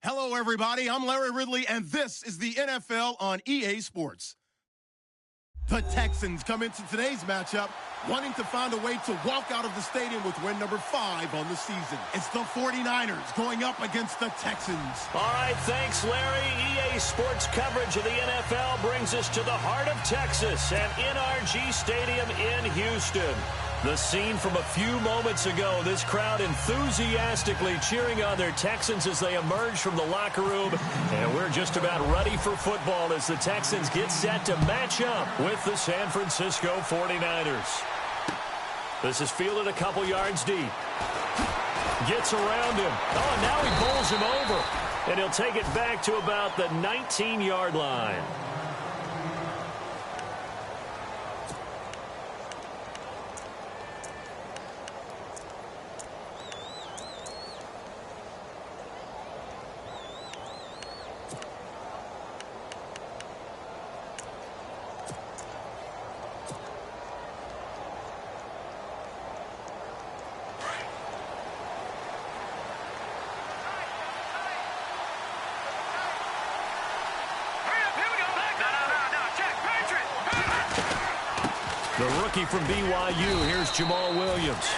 Hello, everybody. I'm Larry Ridley, and this is the NFL on EA Sports. The Texans come into today's matchup wanting to find a way to walk out of the stadium with win number 5 on the season. It's the 49ers going up against the Texans. All right, thanks, Larry. EA Sports coverage of the NFL brings us to the heart of Texas at NRG Stadium in Houston. The scene from a few moments ago, this crowd enthusiastically cheering on their Texans as they emerge from the locker room. And we're just about ready for football as the Texans get set to match up with the San Francisco 49ers. This is fielded a couple yards deep. Gets around him. Oh, now he bowls him over. And he'll take it back to about the 19-yard line. The rookie from BYU, here's Jamal Williams.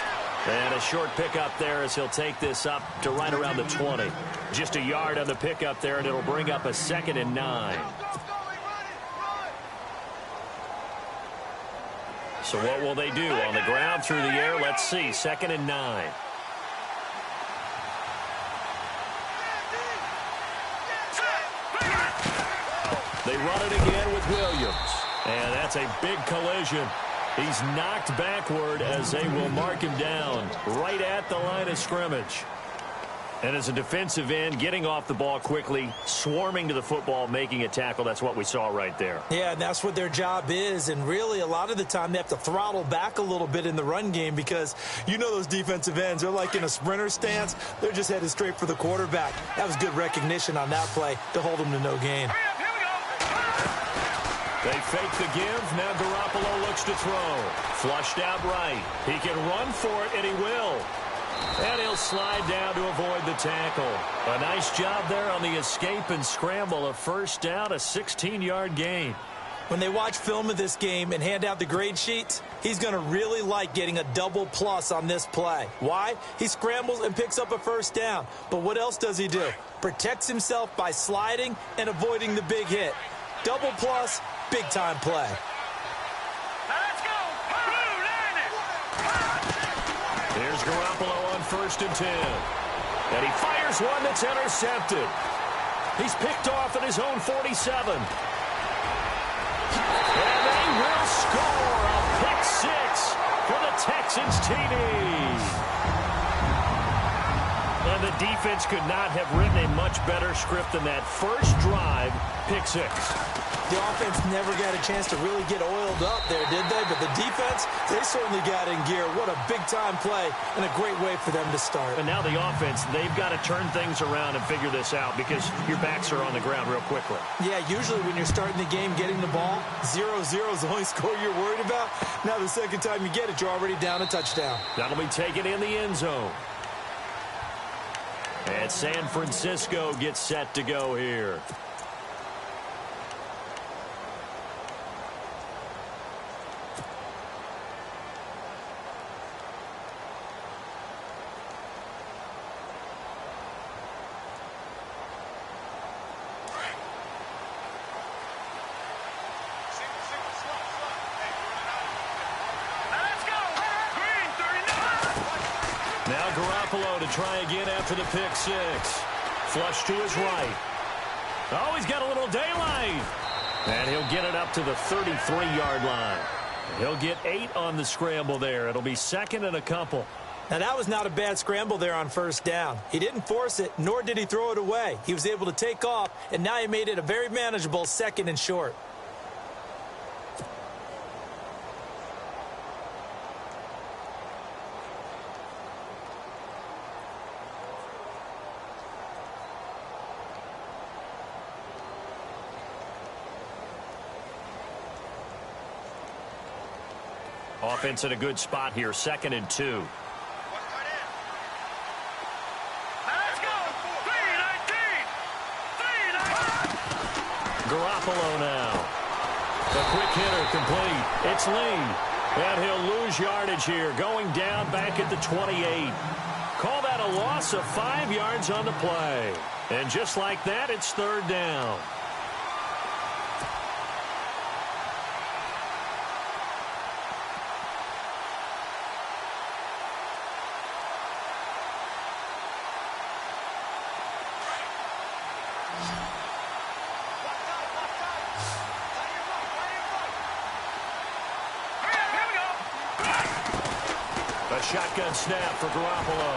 And a short pickup there as he'll take this up to right around the 20. Just a yard on the pickup there, and it'll bring up a 2nd and 9. So what will they do? On the ground, through the air, let's see. 2nd and 9. They run it again with Williams. And that's a big collision. He's knocked backward as they will mark him down right at the line of scrimmage. And as a defensive end, getting off the ball quickly, swarming to the football, making a tackle, that's what we saw right there. Yeah, and that's what their job is. And really, a lot of the time, they have to throttle back a little bit in the run game because you know those defensive ends, they're like in a sprinter stance. They're just headed straight for the quarterback. That was good recognition on that play to hold them to no gain. They fake the give. Now Garoppolo looks to throw. Flushed out right. He can run for it, and he will. And he'll slide down to avoid the tackle. A nice job there on the escape and scramble. A first down, a 16-yard gain. When they watch film of this game and hand out the grade sheets, he's going to really like getting a double plus on this play. Why? He scrambles and picks up a first down. But what else does he do? Protects himself by sliding and avoiding the big hit. Double plus, big-time play. Let's go! Here's Garoppolo on 1st and 10. And he fires one that's intercepted. He's picked off at his own 47. And they will score a pick 6 for the Texans TD. And the defense could not have written a much better script than that first drive, pick 6. The offense never got a chance to really get oiled up there, did they? But the defense, they certainly got in gear. What a big-time play and a great way for them to start. And now the offense, they've got to turn things around and figure this out because your backs are on the ground real quickly. Yeah, usually when you're starting the game, getting the ball, 0-0 is the only score you're worried about. Now the second time you get it, you're already down a touchdown. That'll be taken in the end zone. And San Francisco gets set to go here. Now Garoppolo to try again after the pick 6. Flush to his right. Oh, he's got a little daylight. And he'll get it up to the 33-yard line. He'll get 8 on the scramble there. It'll be 2nd and a couple. Now, that was not a bad scramble there on first down. He didn't force it, nor did he throw it away. He was able to take off, and now he made it a very manageable 2nd and short. Offense in a good spot here, 2nd and 2. Let's go! 3-19! Garoppolo now. The quick hitter complete. It's Lee. And he'll lose yardage here, going down back at the 28. Call that a loss of 5 yards on the play. And just like that, it's third down. A shotgun snap for Garoppolo.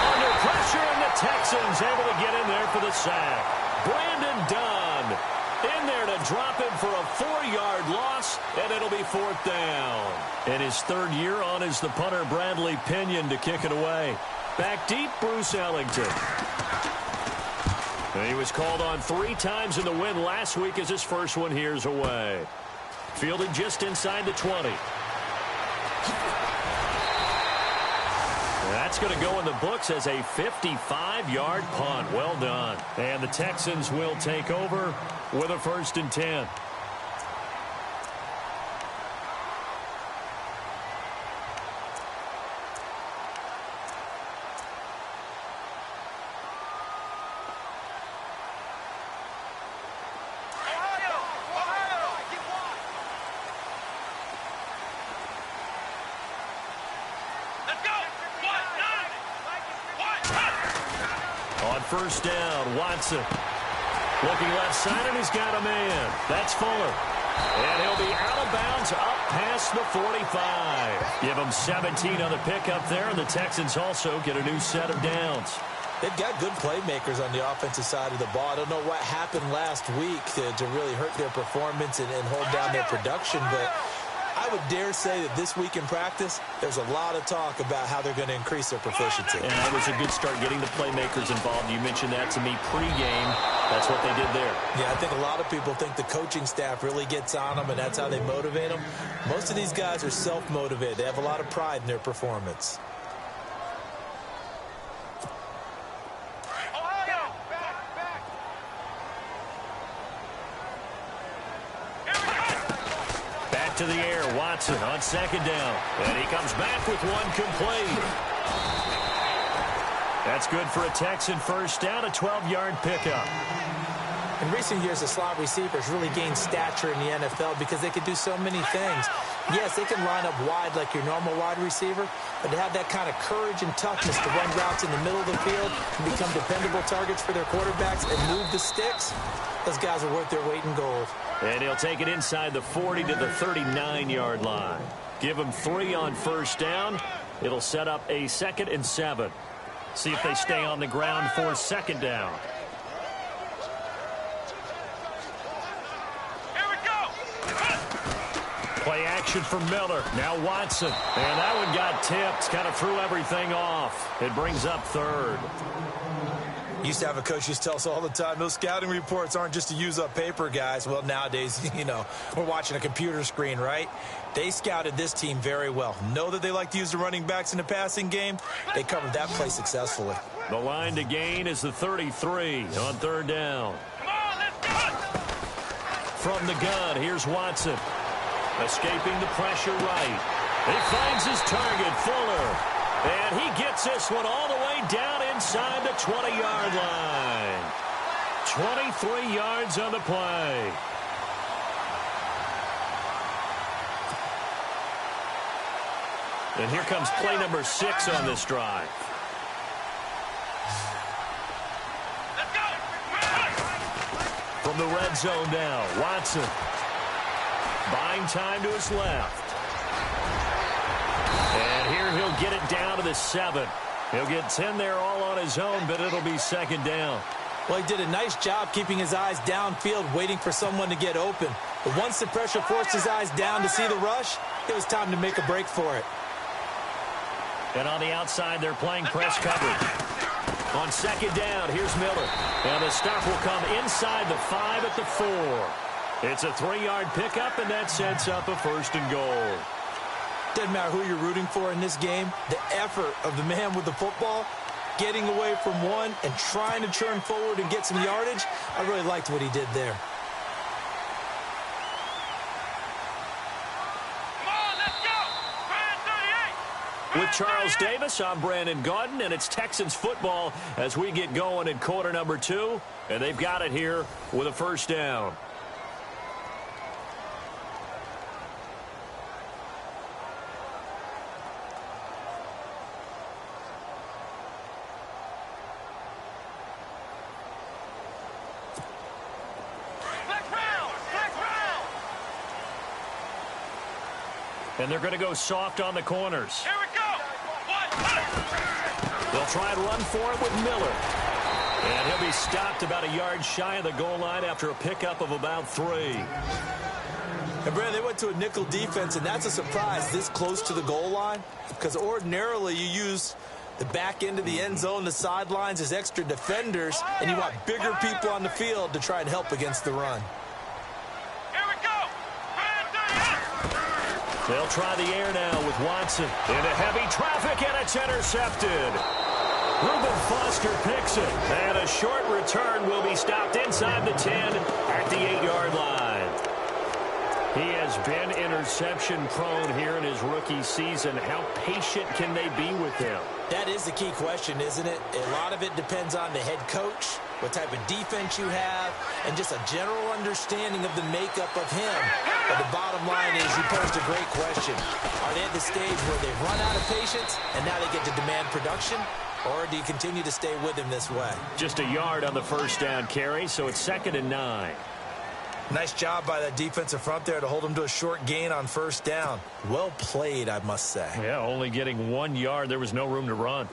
Under pressure, and the Texans able to get in there for the sack. Brandon Dunn in there to drop him for a 4-yard loss, and it'll be fourth down. In his third year on is the punter Bradley Pinion to kick it away. Back deep, Bruce Ellington. And he was called on 3 times in the win last week as his first one here's away. Fielded just inside the 20. That's going to go in the books as a 55-yard punt. Well done. And the Texans will take over with a 1st and 10. First down, Watson. Looking left side, and he's got a man. That's Fuller. And he'll be out of bounds up past the 45. Give him 17 on the pickup there, and the Texans also get a new set of downs. They've got good playmakers on the offensive side of the ball. I don't know what happened last week to really hurt their performance and hold down their production, but I would dare say that this week in practice, there's a lot of talk about how they're going to increase their proficiency. And that was a good start getting the playmakers involved. You mentioned that to me pregame. That's what they did there. Yeah, I think a lot of people think the coaching staff really gets on them, and that's how they motivate them. Most of these guys are self-motivated. They have a lot of pride in their performance. To the air, Watson on second down. And he comes back with one complete. That's good for a Texan first down, a 12-yard pickup. In recent years, the slot receivers really gained stature in the NFL because they could do so many things. Yes, they can line up wide like your normal wide receiver, but to have that kind of courage and toughness to run routes in the middle of the field and become dependable targets for their quarterbacks and move the sticks, those guys are worth their weight in gold. And he'll take it inside the 40 to the 39-yard line. Give him 3 on first down. It'll set up a 2nd and 7. See if they stay on the ground for second down. Here we go. Play action for Miller. Now Watson. And that one got tipped. Kind of threw everything off. It brings up third. Used to have a coach used to tell us all the time, those scouting reports aren't just to use up paper, guys. Well, nowadays, you know, we're watching a computer screen, right? They scouted this team very well. Know that they like to use the running backs in the passing game. They covered that play successfully. The line to gain is the 33 on third down. Come on, let's go. From the gun, here's Watson. Escaping the pressure right. He finds his target, Fuller. And he gets this one all the way down inside the 20-yard line. 23 yards on the play. And here comes play number 6 on this drive. Let's go. From the red zone now, Watson. Buying time to his left. And here he'll get it down to the 7. He'll get 10 there all on his own, but it'll be second down. Well, he did a nice job keeping his eyes downfield, waiting for someone to get open. But once the pressure forced his eyes down to see the rush, it was time to make a break for it. And on the outside, they're playing press coverage. On second down, here's Miller. And the stop will come inside the 5 at the 4. It's a 3-yard pickup, and that sets up a 1st and goal. Doesn't matter who you're rooting for in this game. The effort of the man with the football getting away from one and trying to turn forward and get some yardage. I really liked what he did there. With Charles Davis, I'm Brandon Gaudin, and it's Texans football as we get going in quarter number 2, and they've got it here with a first down. And they're going to go soft on the corners. Here we go. They'll try and run for it with Miller. And he'll be stopped about a yard shy of the goal line after a pickup of about 3. And, Brad, they went to a nickel defense, and that's a surprise this close to the goal line, because ordinarily you use the back end of the end zone, the sidelines as extra defenders, and you want bigger people on the field to try and help against the run. They'll try the air now with Watson. Into heavy traffic, and it's intercepted. Reuben Foster picks it. And a short return will be stopped inside the 10 at the 8-yard line. He has been interception-prone here in his rookie season. How patient can they be with him? That is the key question, isn't it? A lot of it depends on the head coach, what type of defense you have, and just a general understanding of the makeup of him. But the bottom line is you posed a great question. Are they at the stage where they've run out of patience and now they get to demand production? Or do you continue to stay with him this way? Just a yard on the first down carry, so it's 2nd and 9. Nice job by that defensive front there to hold him to a short gain on first down. Well played, I must say. Yeah, only getting 1 yard. There was no room to run.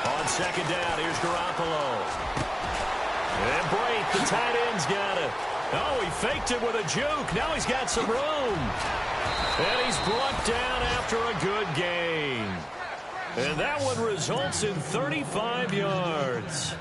On 2nd down, here's Garoppolo. And Brake, the tight end's got it. Oh, he faked it with a juke. Now he's got some room. And he's brought down after a good gain. And that one results in 35 yards.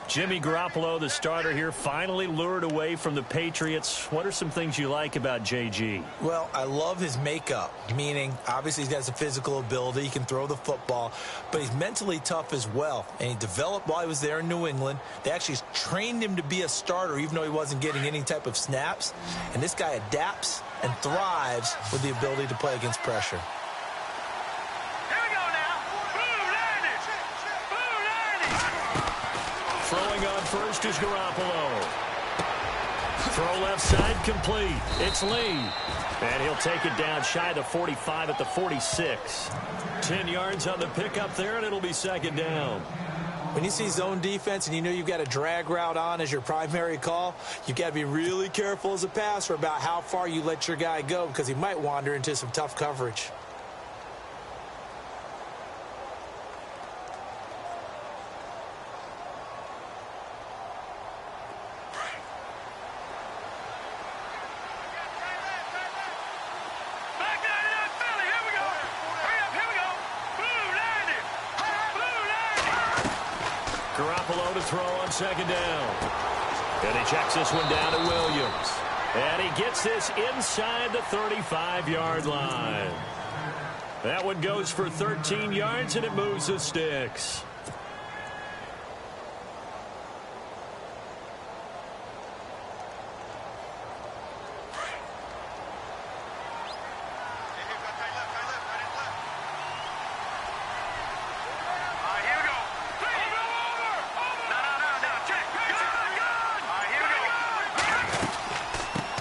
Jimmy Garoppolo, the starter here, finally lured away from the Patriots. What are some things you like about JG? Well, I love his makeup, meaning obviously he's got some physical ability. He can throw the football, but he's mentally tough as well. And he developed while he was there in New England. They actually trained him to be a starter, even though he wasn't getting any type of snaps. And this guy adapts and thrives with the ability to play against pressure. Throwing on first is Garoppolo. Throw left side complete. It's Lee. And he'll take it down shy of the 45 at the 46. 10 yards on the pickup there, and it'll be 2nd down. When you see zone defense and you know you've got a drag route on as your primary call, you've got to be really careful as a passer about how far you let your guy go because he might wander into some tough coverage. Garoppolo to throw on 2nd down. And he checks this one down to Williams. And he gets this inside the 35-yard line. That one goes for 13 yards, and it moves the sticks.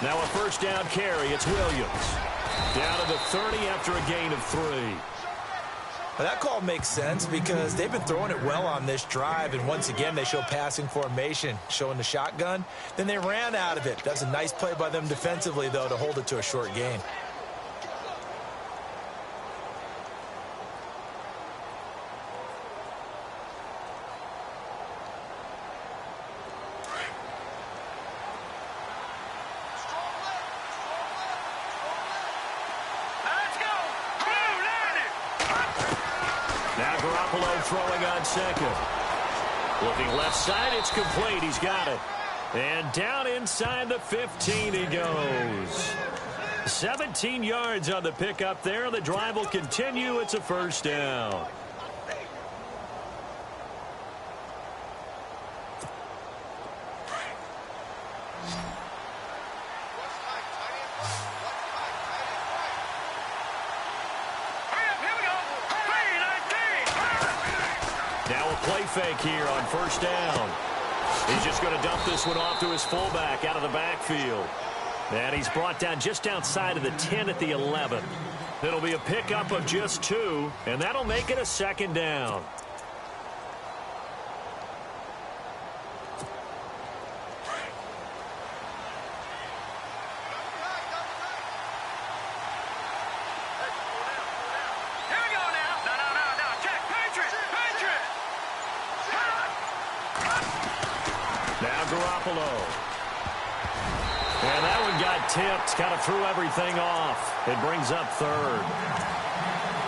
Now a first down carry. It's Williams. Down to the 30 after a gain of 3. Well, that call makes sense because they've been throwing it well on this drive, and once again they show passing formation, showing the shotgun. Then they ran out of it. That's a nice play by them defensively, though, to hold it to a short gain. Now Garoppolo throwing on 2nd. Looking left side, it's complete. He's got it. And down inside the 15 he goes. 17 yards on the pickup there. The drive will continue. It's a first down. Now a play fake here on first down. He's just going to dump this one off to his fullback out of the backfield. And he's brought down just outside of the 10 at the 11. It'll be a pickup of just 2, and that'll make it a second down. And that one got tipped, kind of threw everything off. It brings up third.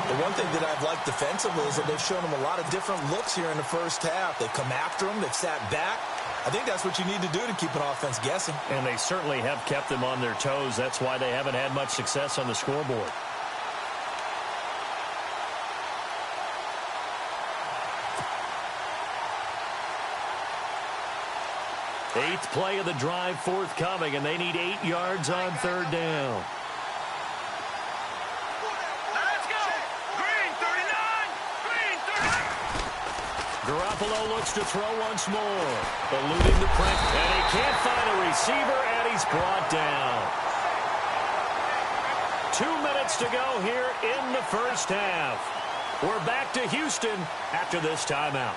The one thing that I've liked defensively is that they've shown them a lot of different looks here in the first half. They've come after them. They've sat back. I think that's what you need to do to keep an offense guessing. And they certainly have kept them on their toes. That's why they haven't had much success on the scoreboard. Eighth play of the drive forthcoming, and they need 8 yards on third down. Let's go! Green 39! Green 39! Garoppolo looks to throw once more. Eluding the pressure, and he can't find a receiver, and he's brought down. 2 minutes to go here in the first half. We're back to Houston after this timeout.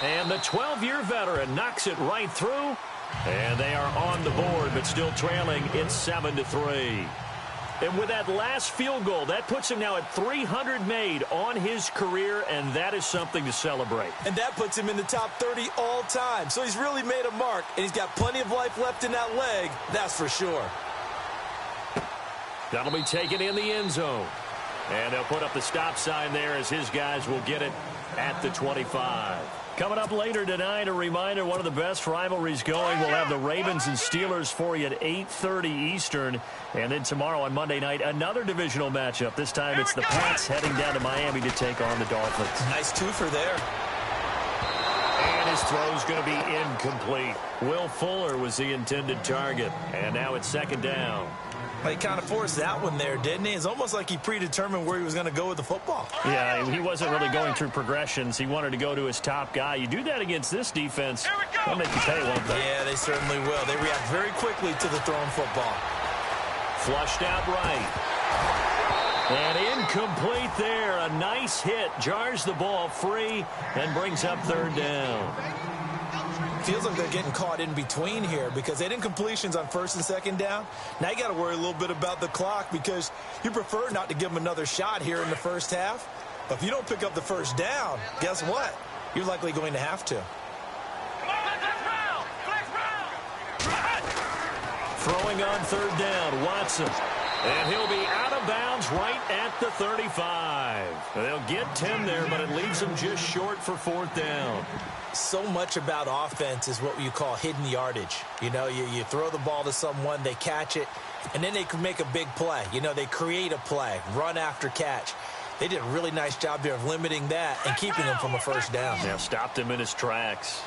And the 12-year veteran knocks it right through. And they are on the board, but still trailing. It's 7-3. And with that last field goal, that puts him now at 300 made on his career, and that is something to celebrate. And that puts him in the top 30 all time. So he's really made a mark, and he's got plenty of life left in that leg, that's for sure. That'll be taken in the end zone. And they'll put up the stop sign there as his guys will get it at the 25. Coming up later tonight, a reminder, one of the best rivalries going. We'll have the Ravens and Steelers for you at 8:30 Eastern. And then tomorrow on Monday night, another divisional matchup. This time it's the Pats heading down to Miami to take on the Dolphins. Nice twofer there. And his throw's going to be incomplete. Will Fuller was the intended target. And now it's second down. He kind of forced that one there, didn't he? It's almost like he predetermined where he was going to go with the football. Yeah, he wasn't really going through progressions. He wanted to go to his top guy. You do that against this defense, they'll make you pay, won't they? Yeah, they certainly will. They react very quickly to the thrown football. Flushed out right. And incomplete there. A nice hit. Jars the ball free and brings up third down. Feels like they're getting caught in between here because they didn't completions on first and second down. Now you got to worry a little bit about the clock because you prefer not to give them another shot here in the first half. But if you don't pick up the first down, guess what? You're likely going to have to. Throwing on third down, Watson. And he'll be out of bounds right at the 35. They'll get 10 there, but it leaves them just short for fourth down. So much about offense is what you call hidden yardage. You know, you throw the ball to someone, they catch it, and then they can make a big play. You know, they create a play, run after catch. They did a really nice job there of limiting that and keeping him from a first down. Yeah, stopped him in his tracks.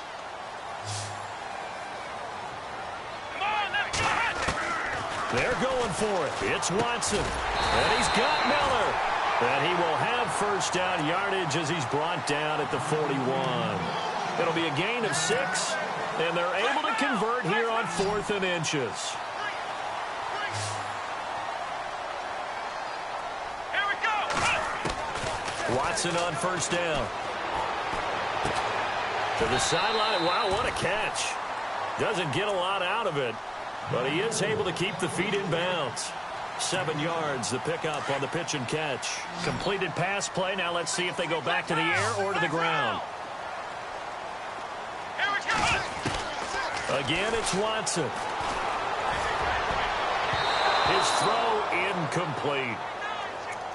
They're going for it. It's Watson. And he's got Miller. And he will have first down yardage as he's brought down at the 41. It'll be a gain of 6. And they're able to convert here on 4th and inches. Here we go. Watson on first down. To the sideline. Wow, what a catch. Doesn't get a lot out of it. But he is able to keep the feet in bounds. 7 yards, the pickup on the pitch and catch. Completed pass play. Now let's see if they go back to the air or to the ground. Here we go. Again, it's Watson. His throw incomplete.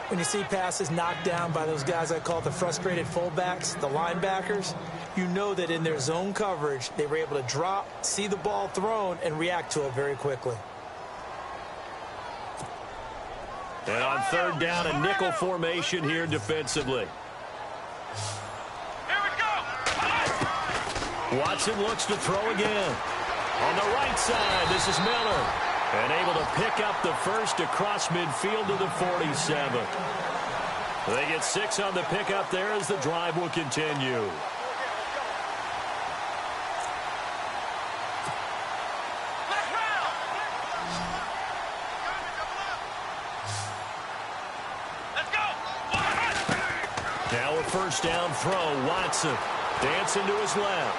When you see passes knocked down by those guys I call the frustrated fullbacks, the linebackers, you know that in their zone coverage, they were able to drop, see the ball thrown, and react to it very quickly. And on third down, a nickel formation here defensively. Here we go. Watson looks to throw again. On the right side, this is Miller. And able to pick up the first across midfield to the 47. They get 6 on the pickup there as the drive will continue. Let's go. Now a first down throw. Watson dancing to his left.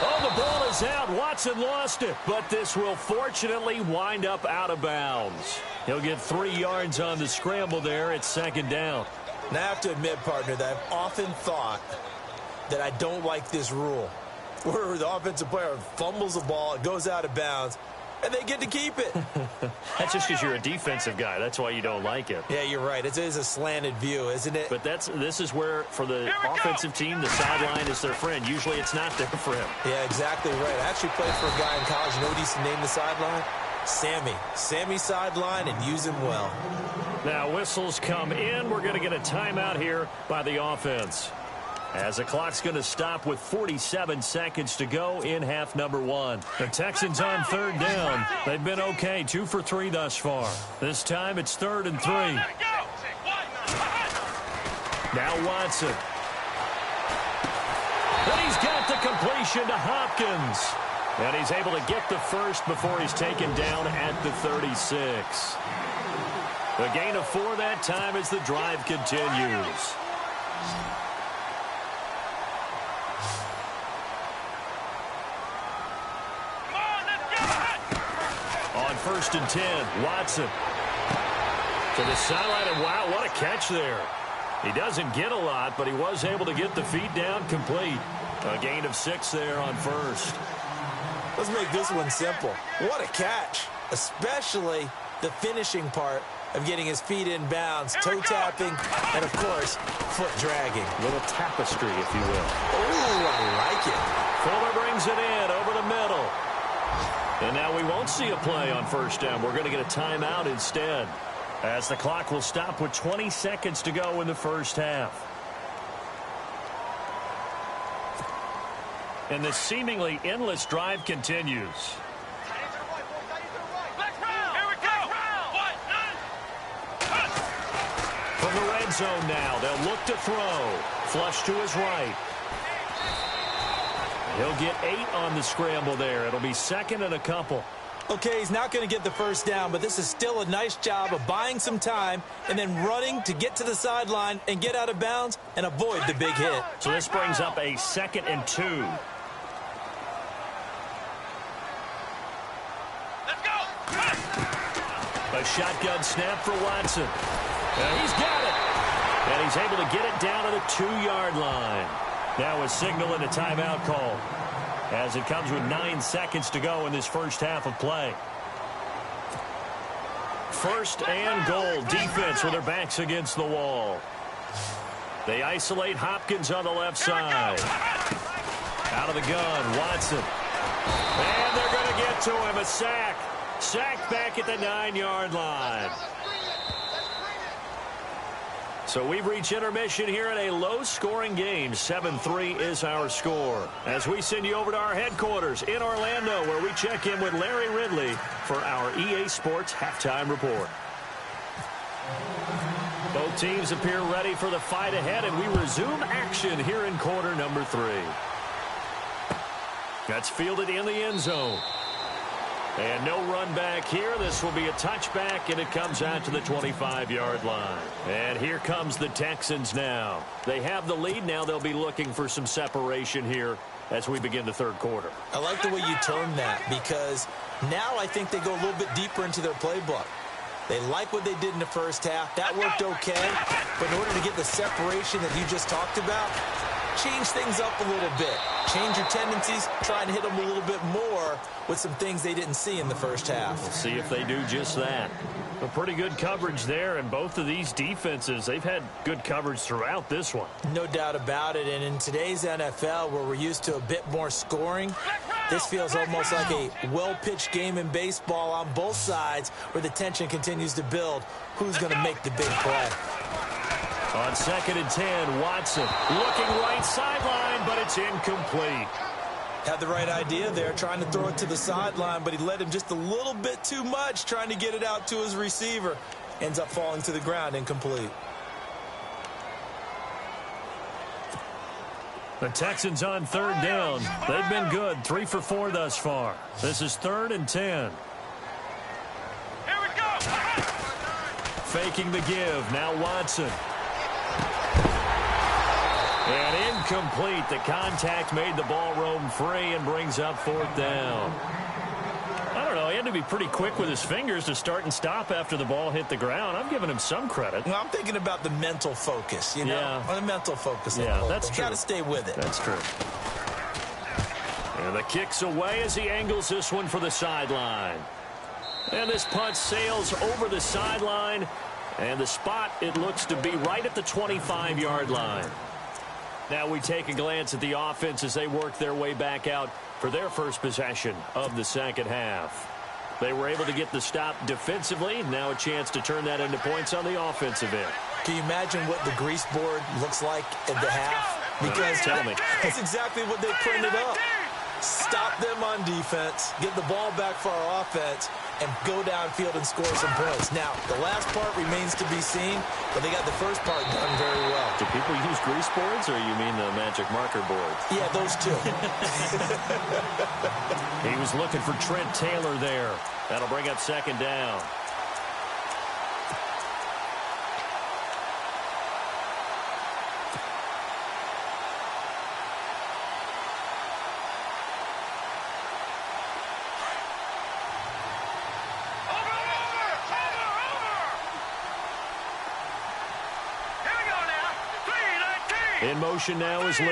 Oh, the ball is out. Watson lost it, but this will fortunately wind up out of bounds. He'll get 3 yards on the scramble there. It's second down. Now, I have to admit, partner, that I've often thought that I don't like this rule, where the offensive player fumbles the ball, it goes out of bounds, and they get to keep it. That's just because you're a defensive guy. That's why you don't like it. Yeah, you're right. It is a slanted view, isn't it? But this is where, for the offensive team, the sideline is their friend. Usually it's not there for him. Yeah, exactly right. I actually played for a guy in college. You know what he used to name the sideline? Sammy. Sammy sideline, and use him well. Now whistles come in. We're going to get a timeout here by the offense, as the clock's going to stop with 47 seconds to go in half number 1. The Texans on third down. They've been okay, 2 for 3 thus far. This time it's 3rd and 3. Now Watson. And he's got the completion to Hopkins. And he's able to get the first before he's taken down at the 36. A gain of 4 that time as the drive continues. On 1st and 10, Watson to the sideline, and wow, what a catch there. He doesn't get a lot, but he was able to get the feet down complete. A gain of 6 there on 1st. Let's make this one simple. What a catch, especially the finishing part of getting his feet in bounds, toe tapping, and of course, foot dragging. A little tapestry, if you will. Oh, I like it. Fuller brings it in over the middle. And now we won't see a play on first down. We're going to get a timeout instead, as the clock will stop with 20 seconds to go in the first half. And the seemingly endless drive continues. From the red zone now, they'll look to throw. Flush to his right. He'll get 8 on the scramble there. It'll be 2nd and a couple. Okay, he's not going to get the first down, but this is still a nice job of buying some time and then running to get to the sideline and get out of bounds and avoid the big hit. So this brings up a 2nd and 2. Let's go. A shotgun snap for Watson. And he's got it. And he's able to get it down to the 2-yard line. Now a signal and a timeout call, as it comes with 9 seconds to go in this first half of play. 1st and goal, defense with their backs against the wall. They isolate Hopkins on the left side. Out of the gun, Watson. And they're going to get to him, a sack. Sacked back at the 9-yard line. So we've reached intermission here in a low-scoring game. 7-3 is our score, as we send you over to our headquarters in Orlando, where we check in with Larry Ridley for our EA Sports Halftime Report. Both teams appear ready for the fight ahead, and we resume action here in quarter number 3. That's fielded in the end zone. And no run back here. This will be a touchback, and it comes out to the 25-yard line. And here comes the Texans now. They have the lead. Now they'll be looking for some separation here as we begin the third quarter. I like the way you term that, because now I think they go a little bit deeper into their playbook. They like what they did in the first half. That worked okay. But in order to get the separation that you just talked about, change things up a little bit. Change your tendencies, try and hit them a little bit more with some things they didn't see in the first half. We'll see if they do just that. A pretty good coverage there, and both of these defenses, they've had good coverage throughout this one. No doubt about it, and in today's NFL, where we're used to a bit more scoring, this feels almost like a well-pitched game in baseball on both sides where the tension continues to build. Who's going to make the big play? On 2nd and 10, Watson looking right sideline, but it's incomplete. Had the right idea there, trying to throw it to the sideline, but he led him just a little bit too much, trying to get it out to his receiver. Ends up falling to the ground, incomplete. The Texans on 3rd down. They've been good, 3 for 4 thus far. This is 3rd and 10. Here we go. Faking the give, now Watson. And incomplete. The contact made the ball roam free and brings up 4th down. I don't know. He had to be pretty quick with his fingers to start and stop after the ball hit the ground. I'm giving him some credit. Well, I'm thinking about the mental focus, you know? Yeah. The mental focus. Yeah, that's true. Got to stay with it. That's true. And the kick's away as he angles this one for the sideline. And this punt sails over the sideline. And the spot, it looks to be right at the 25-yard line. Now we take a glance at the offense as they work their way back out for their first possession of the second half. They were able to get the stop defensively. Now a chance to turn that into points on the offensive end. Can you imagine what the grease board looks like at the half? Because tell me. that's exactly what they printed up. Stop them on defense, get the ball back for our offense, and go downfield and score some points. Now, the last part remains to be seen, but they got the first part done very well. Do people use grease boards, or you mean the magic marker board? Yeah, those two. He was looking for Trent Taylor there. That'll bring up 2nd down. In motion now is Lee.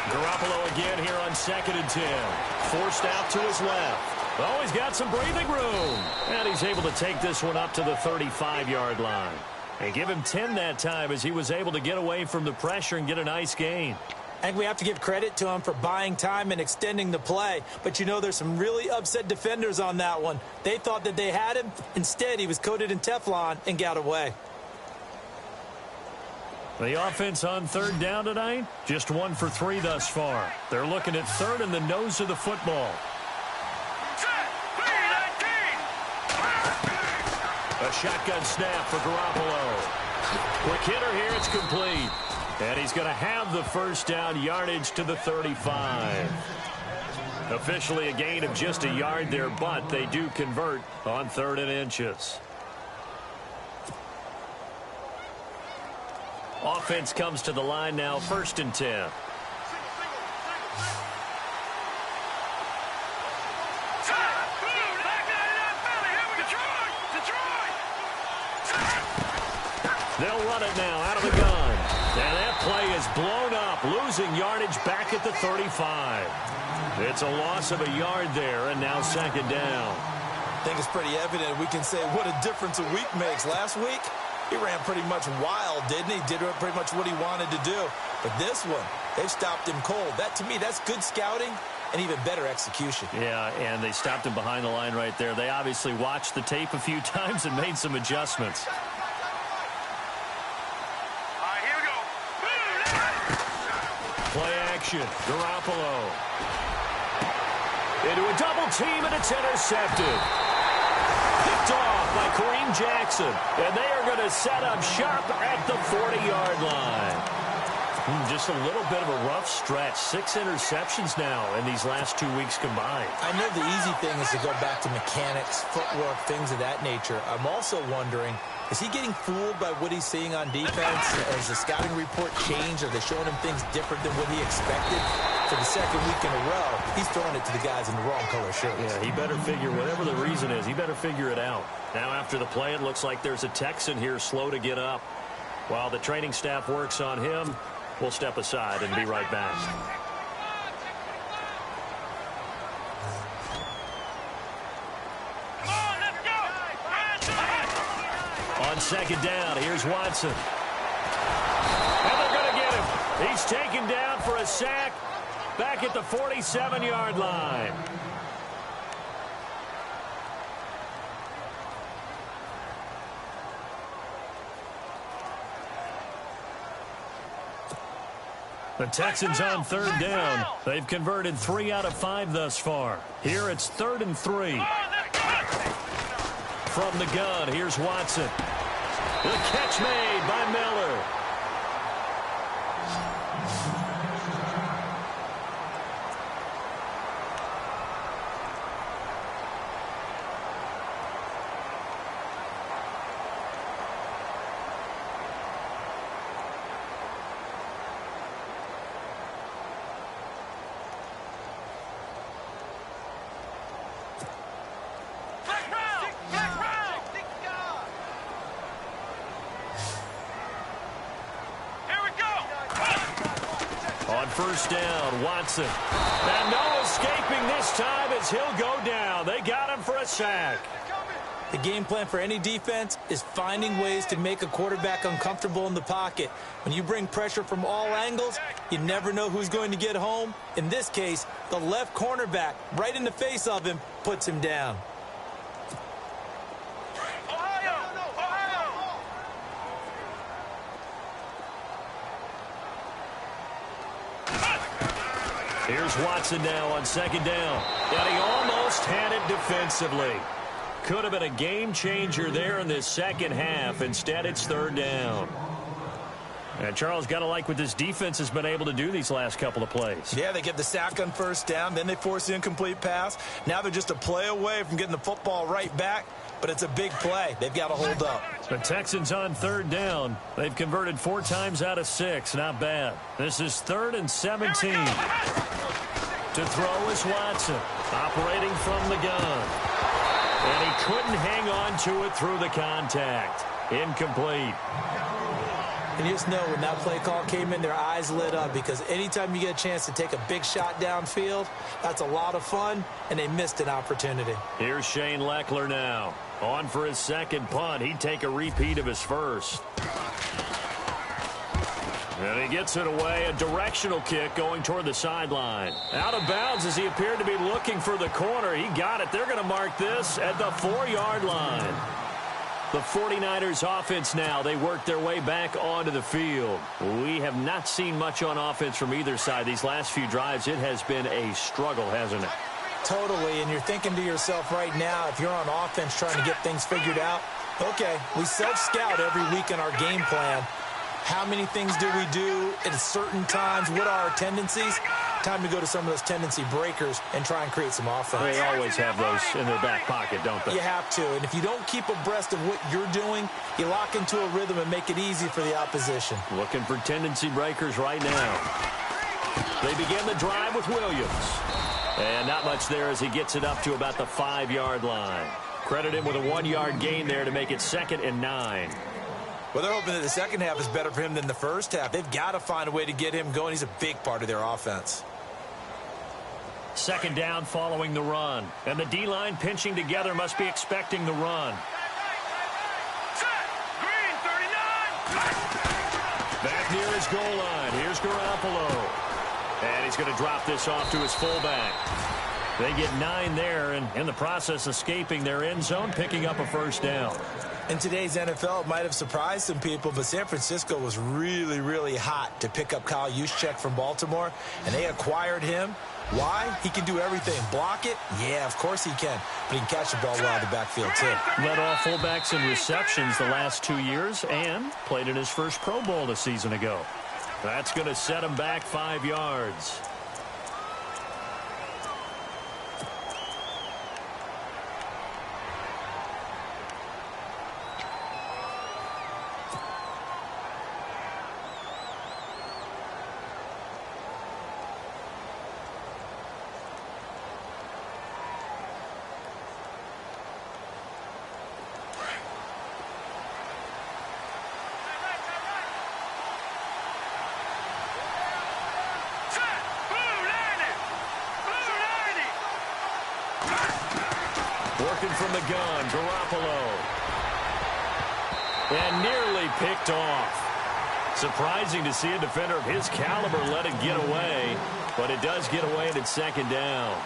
Garoppolo again here on 2nd and 10. Forced out to his left. Oh, he's got some breathing room. And he's able to take this one up to the 35-yard line. And give him 10 that time as he was able to get away from the pressure and get a nice gain. I think we have to give credit to him for buying time and extending the play. But, you know, there's some really upset defenders on that one. They thought that they had him. Instead, he was coated in Teflon and got away. The offense on 3rd down tonight, just 1 for 3 thus far. They're looking at 3rd in the nose of the football. A shotgun snap for Garoppolo. Quick hitter here, it's complete. And he's going to have the first down, yardage to the 35. Officially a gain of just a yard there, but they do convert on 3rd and inches. Offense comes to the line now, 1st and 10. They'll run it now out of the gun. And that play is blown up, losing yardage back at the 35. It's a loss of a yard there, and now 2nd down. I think it's pretty evident. We can say what a difference a week makes. Last week, he ran pretty much wild, didn't he? Did pretty much what he wanted to do. But this one, they've stopped him cold. That, to me, that's good scouting and even better execution. Yeah, and they stopped him behind the line right there. They obviously watched the tape a few times and made some adjustments. Play action. Garoppolo. Into a double team, and it's intercepted. Picked off by Kareem Jackson. And they are going to set up shop at the 40-yard line. Just a little bit of a rough stretch. 6 interceptions now in these last 2 weeks combined. I know the easy thing is to go back to mechanics, footwork, things of that nature. I'm also wondering, is he getting fooled by what he's seeing on defense? Has the scouting report changed? Are they showing him things different than what he expected? For the second week in a row, he's throwing it to the guys in the wrong color shirts. Yeah, he better figure, whatever the reason is, he better figure it out. Now after the play, it looks like there's a Texan here slow to get up. While the training staff works on him, we'll step aside and be right back. On second down, here's Watson. And they're going to get him. He's taken down for a sack back at the 47-yard line. The Texans on third down. They've converted 3 out of 5 thus far. Here it's 3rd and 3. From the gun, here's Watson. The catch made by Miller. On first down, Watson. And no escaping this time as he'll go down. They got him for a sack. The game plan for any defense is finding ways to make a quarterback uncomfortable in the pocket. When you bring pressure from all angles, you never know who's going to get home. In this case, the left cornerback, right in the face of him, puts him down. Here's Watson now on second down. And he almost had it defensively. Could have been a game changer there in this second half. Instead, it's third down. And Charles, got to like what this defense has been able to do these last couple of plays. Yeah, they get the sack on first down, then they force the incomplete pass. Now they're just a play away from getting the football right back, but it's a big play. They've got to hold up. The Texans on third down. They've converted 4 times out of 6. Not bad. This is 3rd and 17. To throw is Watson, operating from the gun. And he couldn't hang on to it through the contact. Incomplete. And you just know when that play call came in, their eyes lit up, because anytime you get a chance to take a big shot downfield, that's a lot of fun, and they missed an opportunity. Here's Shane Leckler now. On for his second punt. He'd take a repeat of his first. And he gets it away, a directional kick going toward the sideline. Out of bounds as he appeared to be looking for the corner. He got it. They're going to mark this at the 4-yard line. The 49ers offense now, they work their way back onto the field. We have not seen much on offense from either side. These last few drives, it has been a struggle, hasn't it? Totally, and you're thinking to yourself right now, if you're on offense trying to get things figured out, okay, we self-scout every week in our game plan. How many things do we do at certain times? What are our tendencies? Time to go to some of those tendency breakers and try and create some offense. They always have those in their back pocket, don't they? You have to, and if you don't keep abreast of what you're doing, you lock into a rhythm and make it easy for the opposition. Looking for tendency breakers right now. They begin the drive with Williams. And not much there as he gets it up to about the 5-yard line. Credit him with a 1-yard gain there to make it 2nd and 9. Well, they're hoping that the second half is better for him than the first half. They've got to find a way to get him going. He's a big part of their offense. Second down following the run. And the D-line pinching together must be expecting the run. Green 39. Back near his goal line. Here's Garoppolo. And he's going to drop this off to his fullback. They get 9 there, and in the process escaping their end zone, picking up a first down. In today's NFL, it might have surprised some people, but San Francisco was really, really hot to pick up Kyle Juszczyk from Baltimore, and they acquired him. Why? He can do everything. Block it? Yeah, of course he can. But he can catch the ball well out of the backfield, too. Led all fullbacks in receptions the last 2 years and played in his first Pro Bowl a season ago. That's going to set him back 5 yards. from the gun, Garoppolo. And nearly picked off. Surprising to see a defender of his caliber let it get away, but it does get away and it's second down.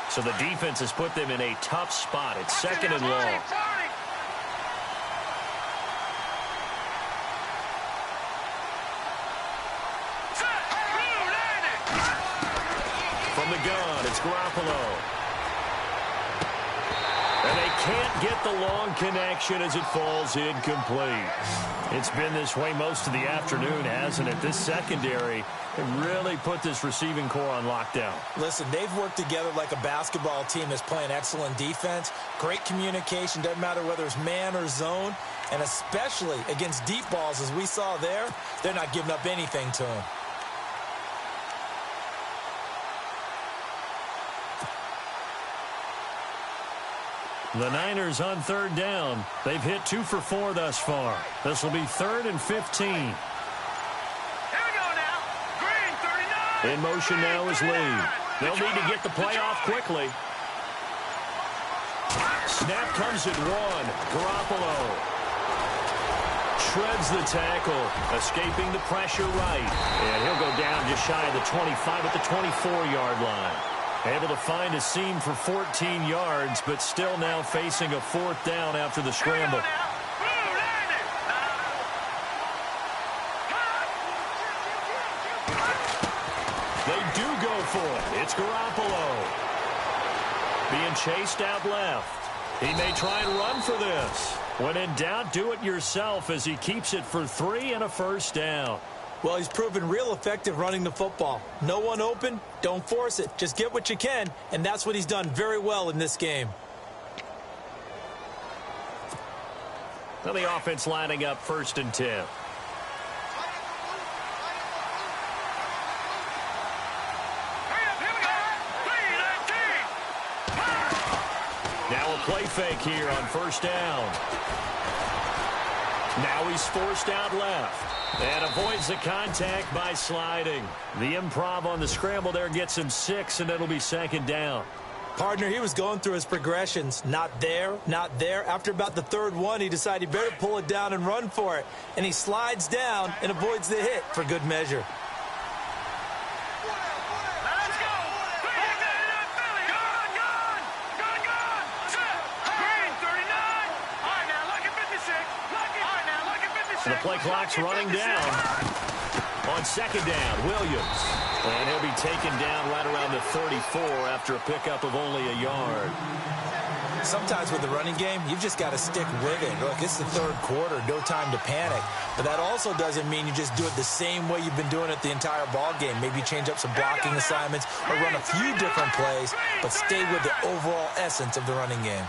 So the defense has put them in a tough spot. It's second and long. From the gun, it's Garoppolo. And they can't get the long connection as it falls incomplete. It's been this way most of the afternoon, hasn't it? This secondary really put this receiving core on lockdown. Listen, they've worked together like a basketball team that's playing excellent defense. Great communication, doesn't matter whether it's man or zone. And especially against deep balls, as we saw there, they're not giving up anything to him. The Niners on third down. They've hit 2 for 4 thus far. This will be 3rd and 15. Here we go now. Green 39. In motion now is Lee. They'll need to get the play off quickly. Snap comes at 1. Garoppolo shreds the tackle, escaping the pressure right. And he'll go down just shy of the 25 at the 24-yard line. Able to find a seam for 14 yards, but still now facing a 4th down after the scramble. They do go for it. It's Garoppolo. Being chased out left. He may try and run for this. When in doubt, do it yourself as he keeps it for 3 and a first down. Well, he's proven real effective running the football. No one open, don't force it. Just get what you can, and that's what he's done very well in this game. Now the offense lining up 1st and 10. Now a play fake here on 1st down. Now he's forced out left. And avoids the contact by sliding. The improv on the scramble there gets him 6, and it'll be 2nd down. Partner, he was going through his progressions. Not there, not there. After about the 3rd one, he decided he better pull it down and run for it. And he slides down and avoids the hit for good measure. Let's go. Green 39. All right, now look at 56. All right, now look at 56. The play clock's running down. On 2nd down, Williams. And he'll be taken down right around the 34 after a pickup of only a yard. Sometimes with the running game, you've just got to stick with it. Look, it's the 3rd quarter, no time to panic. But that also doesn't mean you just do it the same way you've been doing it the entire ball game. Maybe change up some blocking assignments or run a few different plays, but stay with the overall essence of the running game.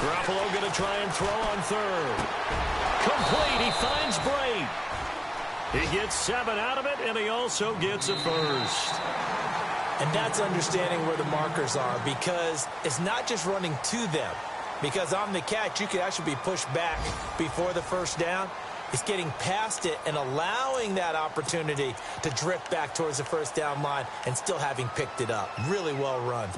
Garoppolo going to try and throw on 3rd. Complete. He finds Bray. He gets 7 out of it, and he also gets a first. And that's understanding where the markers are, because it's not just running to them. Because on the catch, you could actually be pushed back before the 1st down. It's getting past it and allowing that opportunity to drift back towards the 1st down line and still having picked it up. Really well run.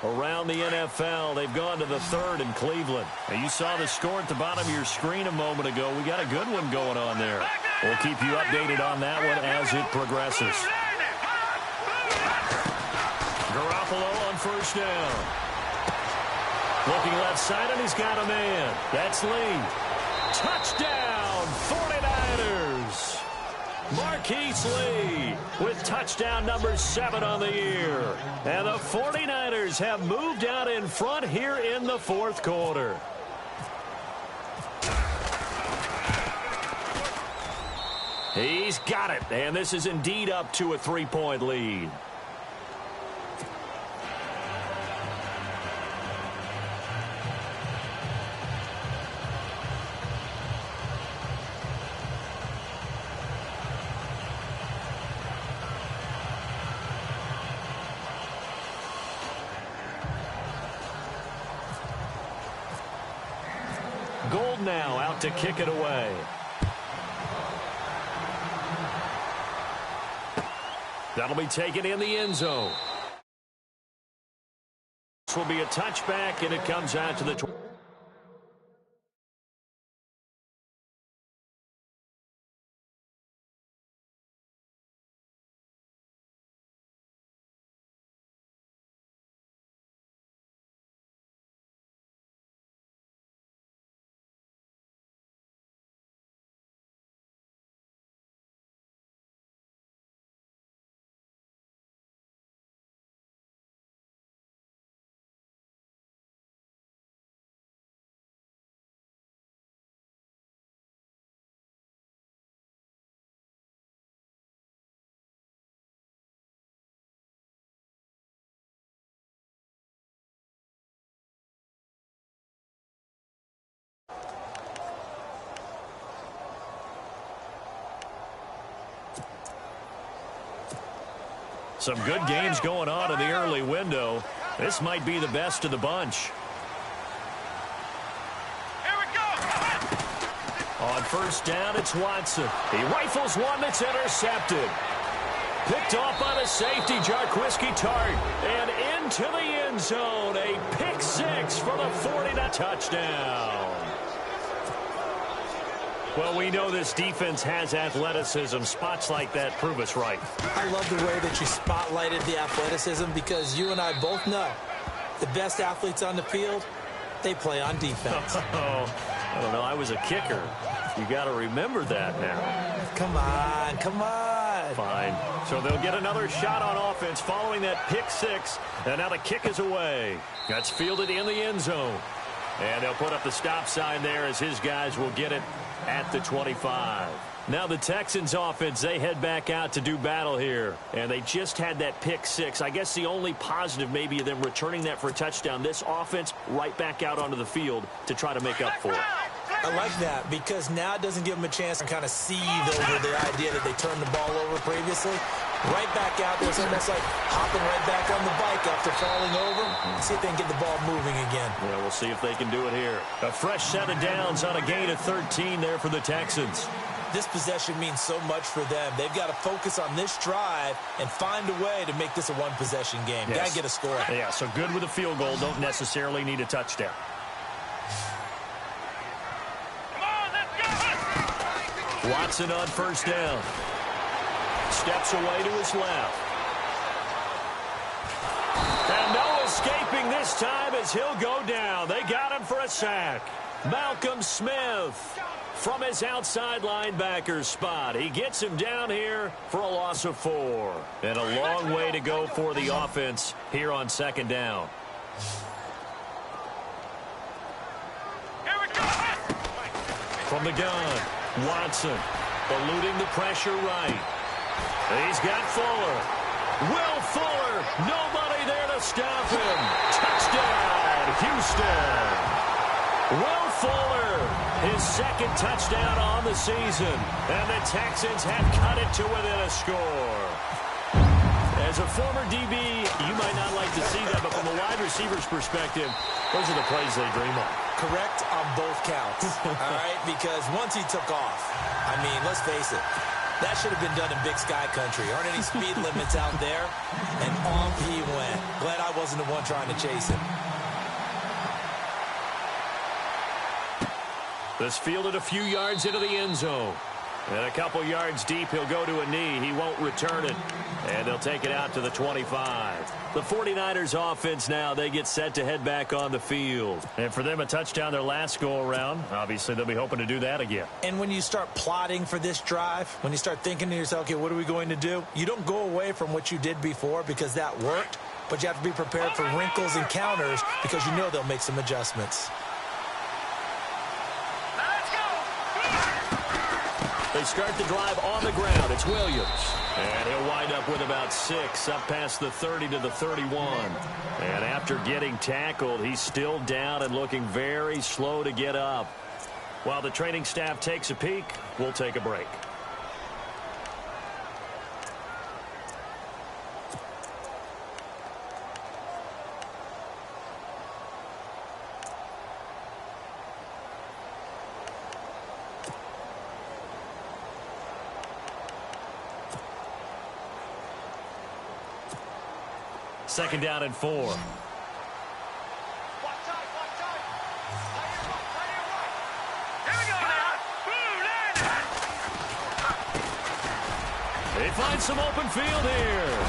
Around the NFL, they've gone to the 3rd in Cleveland. And you saw the score at the bottom of your screen a moment ago. We got a good one going on there. We'll keep you updated on that one as it progresses. Garoppolo on 1st down. Looking left side, and he's got a man. That's Lee. Touchdown, 49ers. Marquise Lee with touchdown number 7 on the year. And the 49ers have moved out in front here in the 4th quarter. He's got it, and this is indeed up to a 3-point lead. Gold now out to kick it away. That'll be taken in the end zone. This will be a touchback, and it comes out to the 20. Some good games going on in the early window. This might be the best of the bunch. Here we go. On first down, it's Watson. He rifles one that's intercepted. Picked off by the safety, Jarquiski Tart. And into the end zone. A pick six for the 49 touchdown. Well, we know this defense has athleticism. Spots like that prove us right. I love the way that you spotlighted the athleticism because you and I both know the best athletes on the field, they play on defense. Oh, I don't know. I was a kicker. You got to remember that now. Come on, come on. Fine. So they'll get another shot on offense following that pick six. And now the kick is away. That's fielded in the end zone. And they'll put up the stop sign there as his guys will get it at the 25. Now the Texans offense, they head back out to do battle here. And they just had that pick six. I guess the only positive maybe of them returning that for a touchdown. This offense right back out onto the field to try to make up for it. I like that because now it doesn't give them a chance to kind of seethe over the idea that they turned the ball over previously. Right back out there. It's almost like hopping right back on the bike after falling over. See if they can get the ball moving again. Yeah, we'll see if they can do it here. A fresh set of downs on a gain of 13 there for the Texans. This possession means so much for them. They've got to focus on this drive and find a way to make this a one-possession game. Yes. Got to get a score. Yeah, so good with a field goal. Don't necessarily need a touchdown. Come on, let's go. Watson on first down. Steps away to his left. And no escaping this time as he'll go down. They got him for a sack. Malcolm Smith from his outside linebacker spot. He gets him down here for a loss of 4. And a long way to go for the offense here on second down. Here we go. From the gun, Watson eluding the pressure right. He's got Fuller. Will Fuller. Nobody there to stop him. Touchdown, Houston. Will Fuller, his second touchdown on the season. And the Texans have cut it to within a score. As a former DB, you might not like to see that, but from a wide receiver's perspective, those are the plays they dream of. Correct on both counts, all right? Because once he took off, I mean, let's face it, that should have been done in Big Sky Country. Aren't any speed limits out there? And off he went. Glad I wasn't the one trying to chase him. This fielded a few yards into the end zone. And a couple yards deep, he'll go to a knee. He won't return it. And they'll take it out to the 25. The 49ers offense now, they get set to head back on the field. And for them, a touchdown their last go-around. Obviously, they'll be hoping to do that again. And when you start plotting for this drive, when you start thinking to yourself, okay, what are we going to do? You don't go away from what you did before because that worked. But you have to be prepared for wrinkles and counters because you know they'll make some adjustments. They start the drive on the ground. It's Williams. And he'll wind up with about 6 up past the 30 to the 31. And after getting tackled, he's still down and looking very slow to get up. While the training staff takes a peek, we'll take a break. Second down and 4. They find some open field here.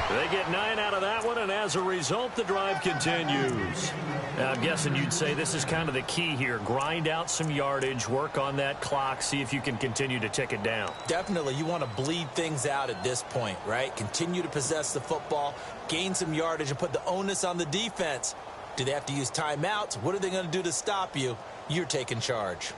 They get 9 out of that one, and as a result, the drive continues. Now, I'm guessing you'd say this is kind of the key here. Grind out some yardage, work on that clock, see if you can continue to tick it down. Definitely. You want to bleed things out at this point, right? Continue to possess the football, gain some yardage, and put the onus on the defense. Do they have to use timeouts? What are they going to do to stop you? You're taking charge.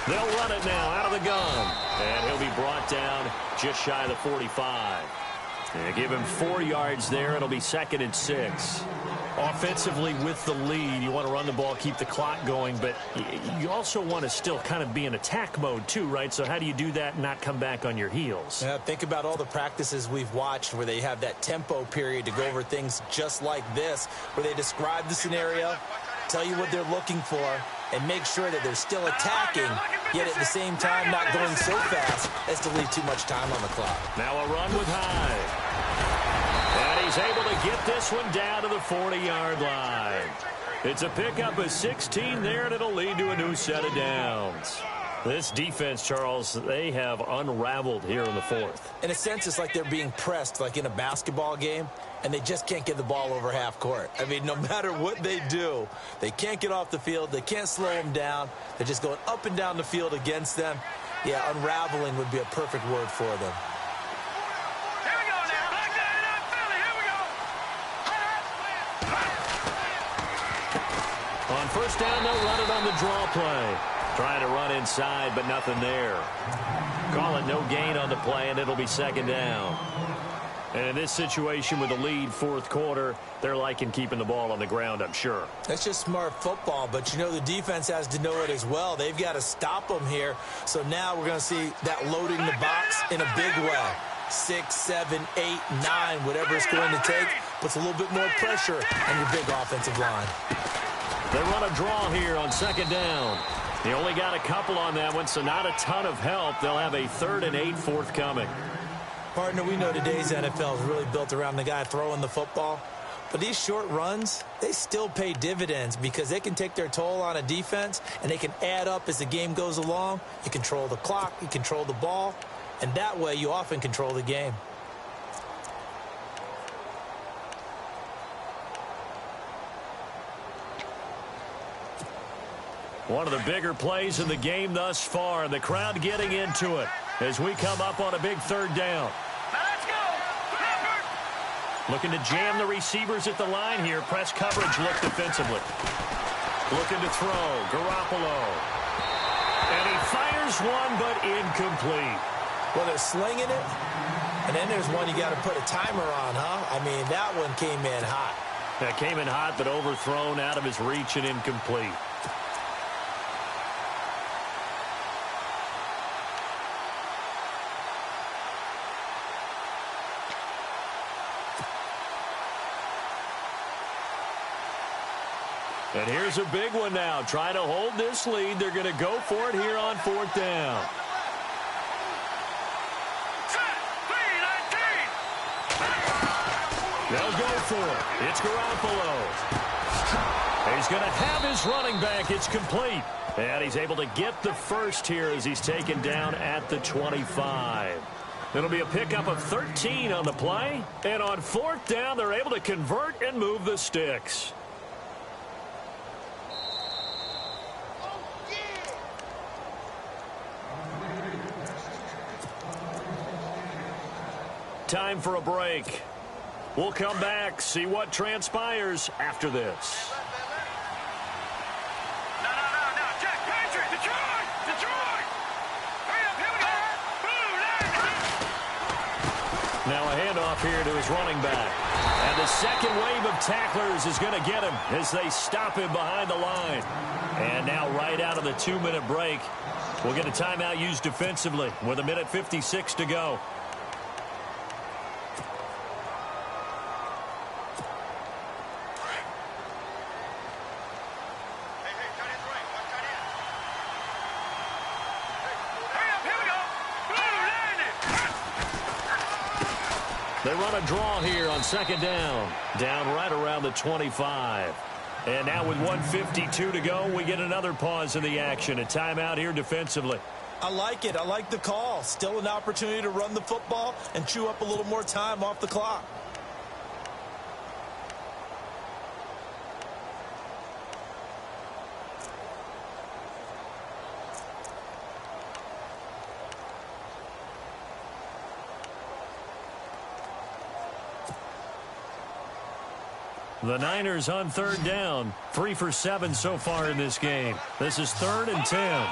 They'll run it now out of the gun. And he'll be brought down just shy of the 45. And give him 4 yards there. It'll be 2nd and 6. Offensively with the lead, you want to run the ball, keep the clock going, but you also want to still kind of be in attack mode too, right? So how do you do that and not come back on your heels? Yeah, think about all the practices we've watched where they have that tempo period to go over things just like this, where they describe the scenario, tell you what they're looking for, and make sure that they're still attacking, yet at the same time not going so fast as to leave too much time on the clock. Now a run with Hyde. And he's able to get this one down to the 40-yard line. It's a pickup of 16 there, and it'll lead to a new set of downs. This defense, Charles, they have unraveled here in the 4th. In a sense, it's like they're being pressed like in a basketball game, and they just can't get the ball over half court. I mean, no matter what they do, they can't get off the field. They can't slow them down. They're just going up and down the field against them. Yeah, unraveling would be a perfect word for them. Here we go now. Back down in Philly. Here we go. On first down, they'll run it on the draw play. Trying to run inside, but nothing there. Call it no gain on the play, and it'll be 2nd down. And in this situation with the lead, 4th quarter, they're liking keeping the ball on the ground, I'm sure. That's just smart football, but you know the defense has to know it as well. They've got to stop them here. So now we're going to see that loading the box in a big way. 6, 7, 8, 9, whatever it's going to take, puts a little bit more pressure on your big offensive line. They run a draw here on 2nd down. They only got a couple on that one, so not a ton of help. They'll have a 3rd and 8 forthcoming. Partner, we know today's NFL is really built around the guy throwing the football. But these short runs, they still pay dividends because they can take their toll on a defense, and they can add up as the game goes along. You control the clock, you control the ball, and that way you often control the game. One of the bigger plays in the game thus far, and the crowd getting into it as we come up on a big 3rd down. Now let's go. Looking to jam the receivers at the line here. Press coverage look defensively. Looking to throw. Garoppolo. And he fires one, but incomplete. Well, they're slinging it, and then there's one you got to put a timer on, huh? I mean, that one came in hot. That came in hot, but overthrown out of his reach and incomplete. And here's a big one now. Trying to hold this lead. They're going to go for it here on 4th down. They'll go for it. It's Garoppolo. He's going to have his running back. It's complete. And he's able to get the first here as he's taken down at the 25. It'll be a pickup of 13 on the play. And on 4th down, they're able to convert and move the sticks. Time for a break. We'll come back, see what transpires after this. No. Jack Patrick, Detroit. Hurry up, here we go. Now a handoff here to his running back. And the second wave of tacklers is going to get him as they stop him behind the line. And now right out of the 2-minute break, we'll get a timeout used defensively with 1:56 to go. They run a draw here on second down. Down right around the 25. And now with 1:52 to go, we get another pause in the action. A timeout here defensively. I like it. I like the call. Still an opportunity to run the football and chew up a little more time off the clock. The Niners on third down. 3 for 7 so far in this game. This is 3rd and 10.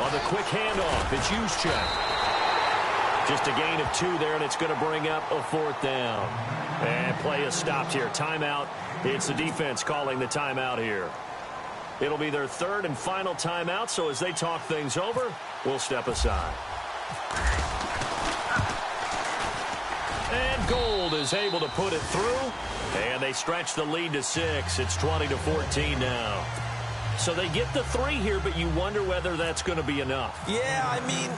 On the quick handoff, it's Juszczyk. Just a gain of 2 there, and it's going to bring up a 4th down. And play is stopped here. Timeout. It's the defense calling the timeout here. It'll be their 3rd and final timeout, so as they talk things over, we'll step aside. And Gold is able to put it through, and they stretch the lead to 6. It's 20-14 now. So they get the 3 here, but you wonder whether that's going to be enough. Yeah, I mean,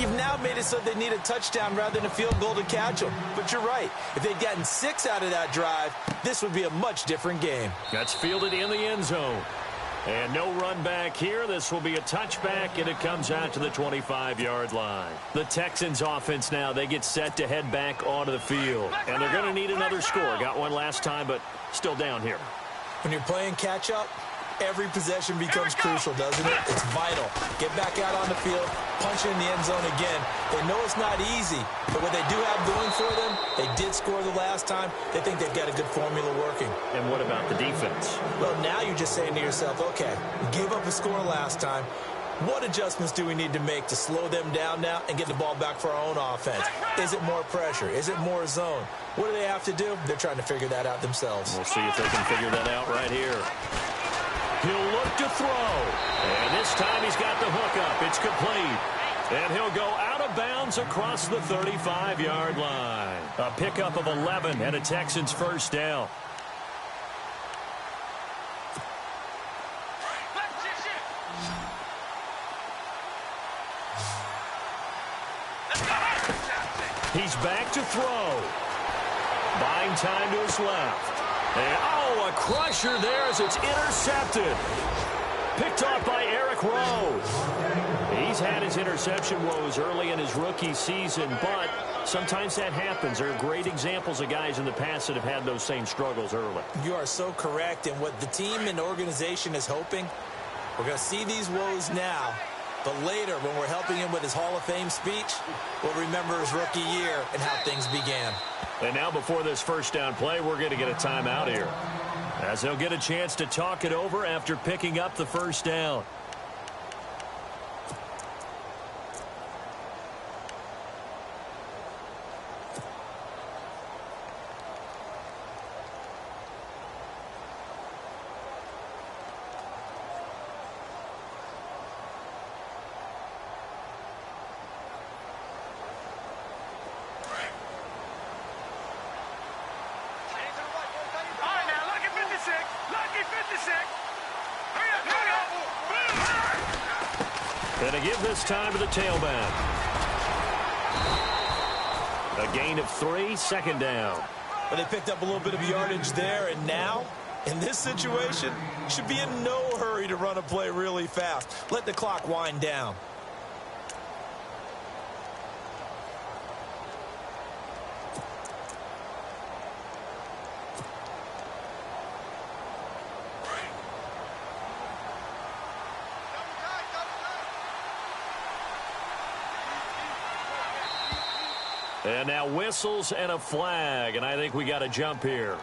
you've now made it so they need a touchdown rather than a field goal to catch them. But you're right. If they'd gotten 6 out of that drive, this would be a much different game. That's fielded in the end zone. And no run back here. This will be a touchback, and it comes out to the 25-yard line. The Texans offense now, they get set to head back onto the field. And they're going to need another score. Got one last time, but still down here. When you're playing catch-up, every possession becomes crucial, doesn't it? It's vital. Get back out on the field, punch it in the end zone again. They know it's not easy, but what they do have going for them, they did score the last time. They think they've got a good formula working. And what about the defense? Well, now you're just saying to yourself, okay, we gave up a score last time. What adjustments do we need to make to slow them down now and get the ball back for our own offense? Is it more pressure? Is it more zone? What do they have to do? They're trying to figure that out themselves. We'll see if they can figure that out right here. He'll look to throw. And this time he's got the hook up. It's complete. And he'll go out of bounds across the 35-yard line. A pickup of 11 and a Texans first down. He's back to throw. Buying time to his left. And, oh, a crusher there as it's intercepted. Picked off by Eric Rowe. He's had his interception woes early in his rookie season, but sometimes that happens. There are great examples of guys in the past that have had those same struggles early. You are so correct, and what the team and organization is hoping, we're going to see these woes now, but later when we're helping him with his Hall of Fame speech, we'll remember his rookie year and how things began. And now before this first down play, we're going to get a timeout here, as they'll get a chance to talk it over after picking up the first down. And to give this time to the tailback. A gain of 3, second down. But they picked up a little bit of yardage there, and now, in this situation, should be in no hurry to run a play really fast. Let the clock wind down. And now whistles and a flag, and I think we got a jump here.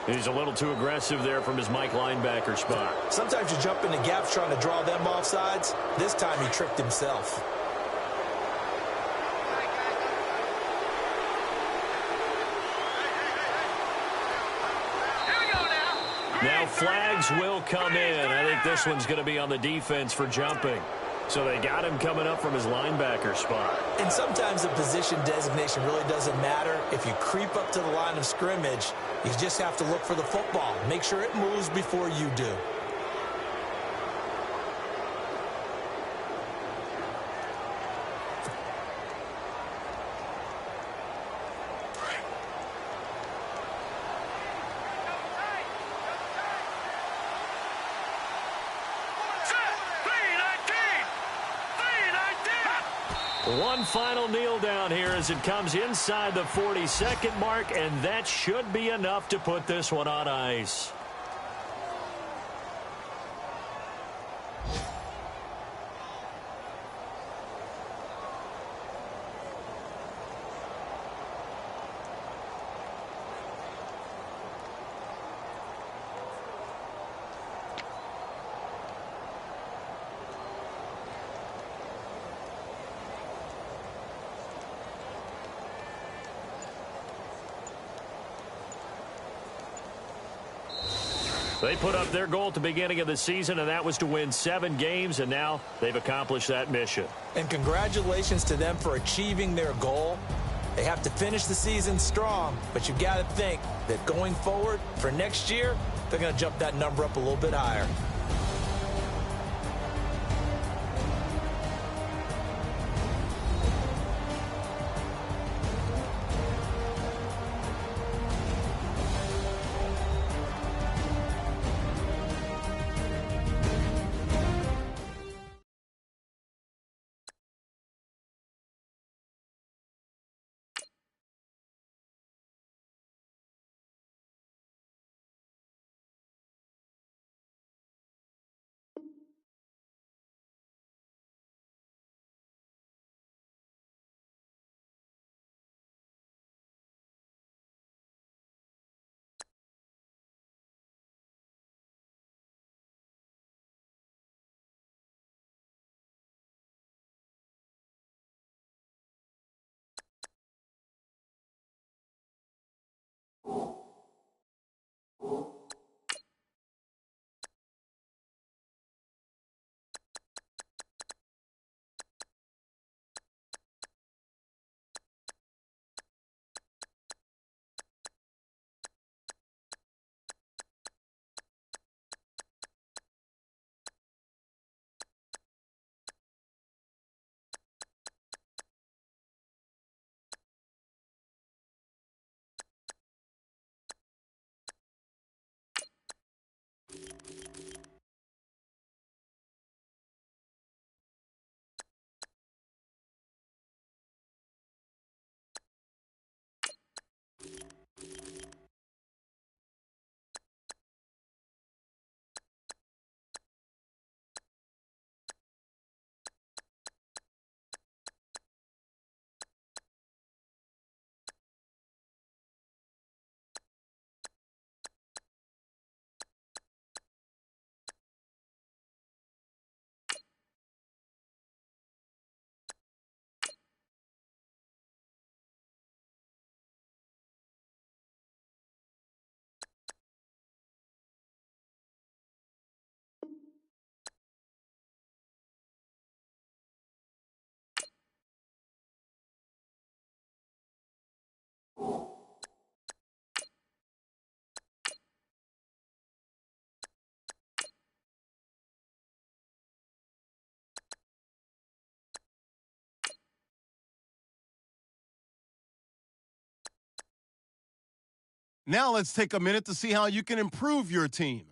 He's a little too aggressive there from his Mike linebacker spot. Sometimes you jump into gaps trying to draw them off sides. This time he tricked himself. Now flags will come in. I think this one's going to be on the defense for jumping. So they got him coming up from his linebacker spot. And sometimes the position designation really doesn't matter. If you creep up to the line of scrimmage, you just have to look for the football. Make sure it moves before you do. One final kneel down here as it comes inside the 40-second mark, and that should be enough to put this one on ice. They put up their goal at the beginning of the season, and that was to win 7 games, and now they've accomplished that mission. And congratulations to them for achieving their goal. They have to finish the season strong, but you've got to think that going forward for next year, they're going to jump that number up a little bit higher. Now let's take a minute to see how you can improve your team.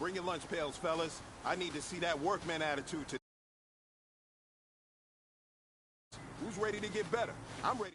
Bring your lunch pails, fellas. I need to see that workman attitude today. Who's ready to get better? I'm ready.